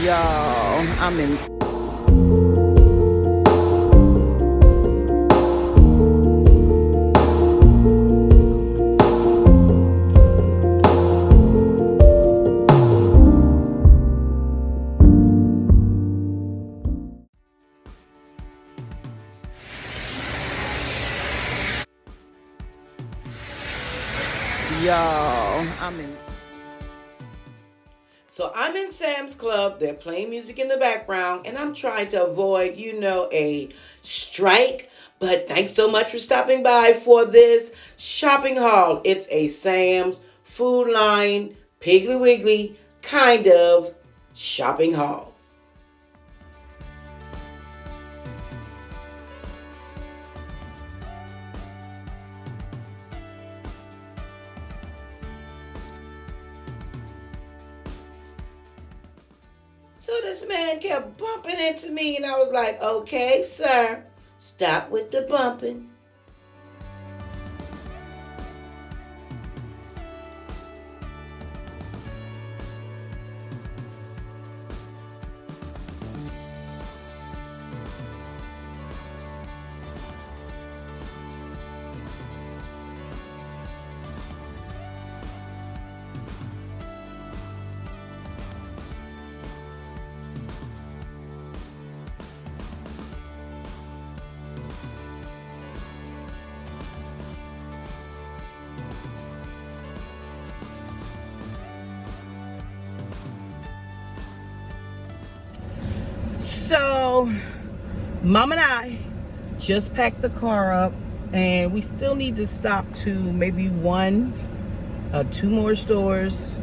Y'all, I'm in. Y'all, I'm in. So I'm in Sam's Club. They're playing music in the background, and I'm trying to avoid, a strike. But thanks so much for stopping by for this shopping haul. It's a Sam's Food Line, Piggly Wiggly kind of shopping haul. So this man kept bumping into me, and I was like, okay, sir, stop with the bumping. So, Mom and I just packed the car up, and we still need to stop to maybe one or two more stores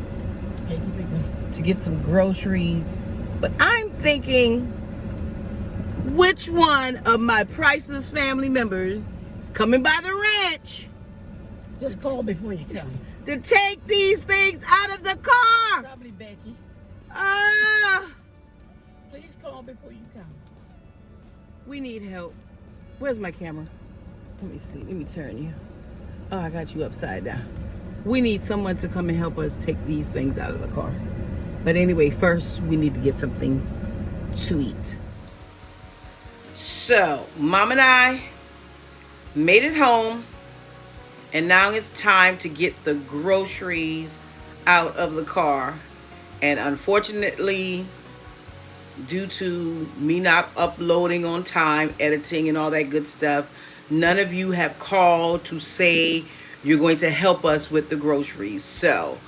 to get some groceries. But I'm thinking, which one of my Priceless family members is coming by the ranch Just call before you come. to take these things out of the car? Probably Becky. Ah, Please call before you come. we need help. Where's my camera? Let me see. Let me turn you. Oh, I got you upside down. We need someone to come and help us take these things out of the car. But anyway, first we need to get something to eat. So, Mom and I made it home, and now it's time to get the groceries out of the car. And unfortunately, due to me not uploading on time, editing and all that good stuff, none of you have called to say you're going to help us with the groceries. So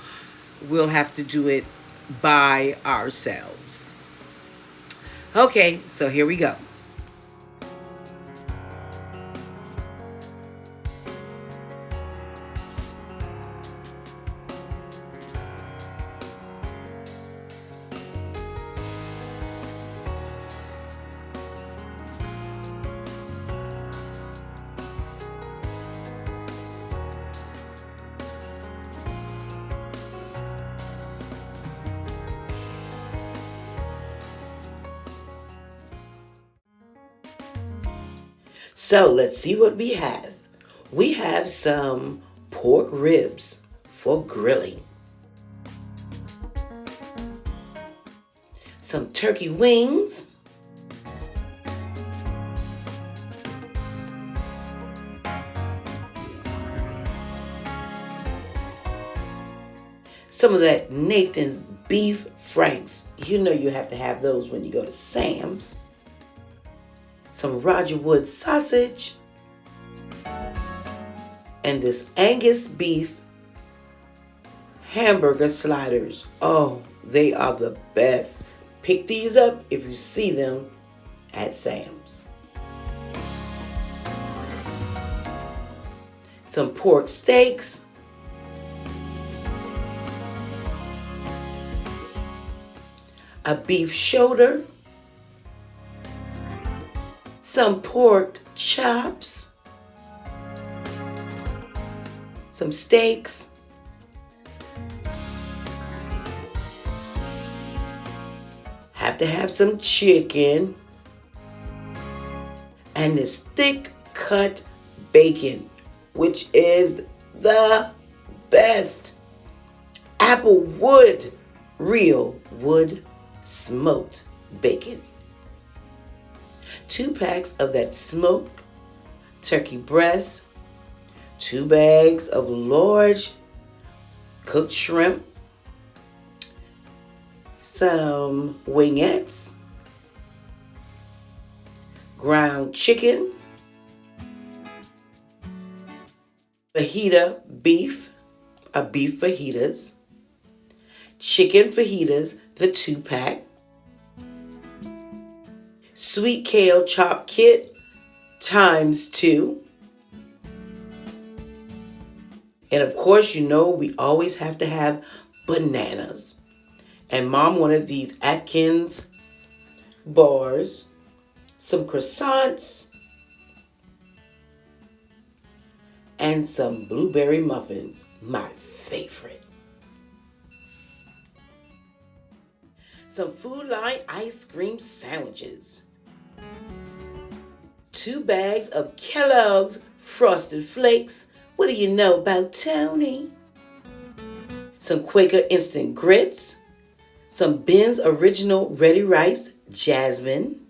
we'll have to do it by ourselves. Okay, so here we go. So let's see what we have. We have some pork ribs for grilling, some turkey wings, some of that Nathan's beef franks. You know you have to have those when you go to Sam's. Some Roger Wood sausage, and this Angus beef hamburger sliders. Oh, they are the best. Pick these up if you see them at Sam's. Some pork steaks, a beef shoulder, some pork chops, some steaks, have to have some chicken, and this thick cut bacon, which is the best. Apple wood, real wood smoked bacon. 2 packs of that smoked turkey breast. 2 bags of large cooked shrimp. Some wingettes. Ground chicken. Fajita beef, beef fajitas. Chicken fajitas, the 2-pack. Sweet kale chop kit ×2. And of course, you know we always have to have bananas. And Mom wanted these Atkins bars, some croissants, and some blueberry muffins, my favorite. Some Food Line ice cream sandwiches. 2 bags of Kellogg's Frosted Flakes. What do you know about Tony? Some Quaker Instant Grits. Some Ben's Original Ready Rice Jasmine.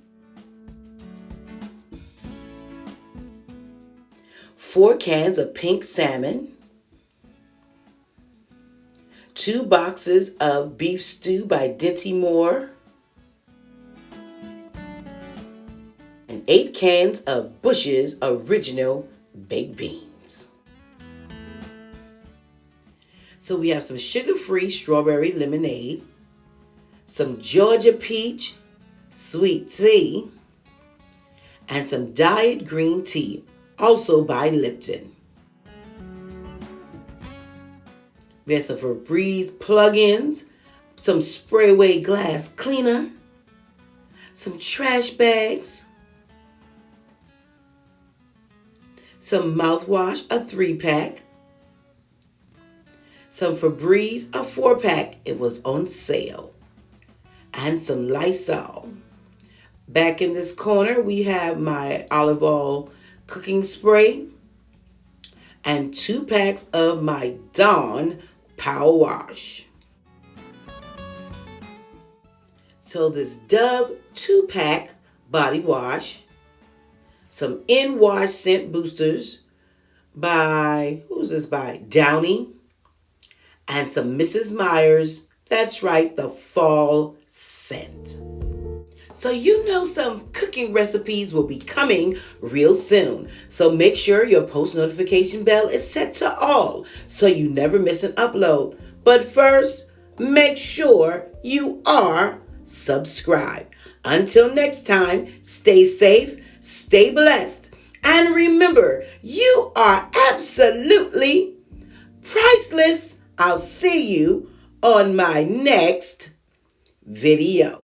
4 cans of pink salmon. 2 boxes of beef stew by Dinty Moore. And 8 cans of Bush's Original Baked Beans. So we have some sugar-free strawberry lemonade, some Georgia peach sweet tea, and some diet green tea, also by Lipton. We have some Febreze plug-ins, some spray-away glass cleaner, some trash bags, some mouthwash, a 3-pack, some Febreze, a 4-pack, it was on sale, and some Lysol. Back in this corner, we have my olive oil cooking spray and 2 packs of my Dawn Power Wash. So this Dove 2-pack body wash, some in-wash scent boosters by, who's this by? Downy, and some Mrs. Meyer's, that's right, the fall scent. So you know some cooking recipes will be coming real soon. So make sure your post notification bell is set to all so you never miss an upload. But first, make sure you are subscribed. Until next time, stay safe, stay blessed, and remember, you are absolutely priceless. I'll see you on my next video.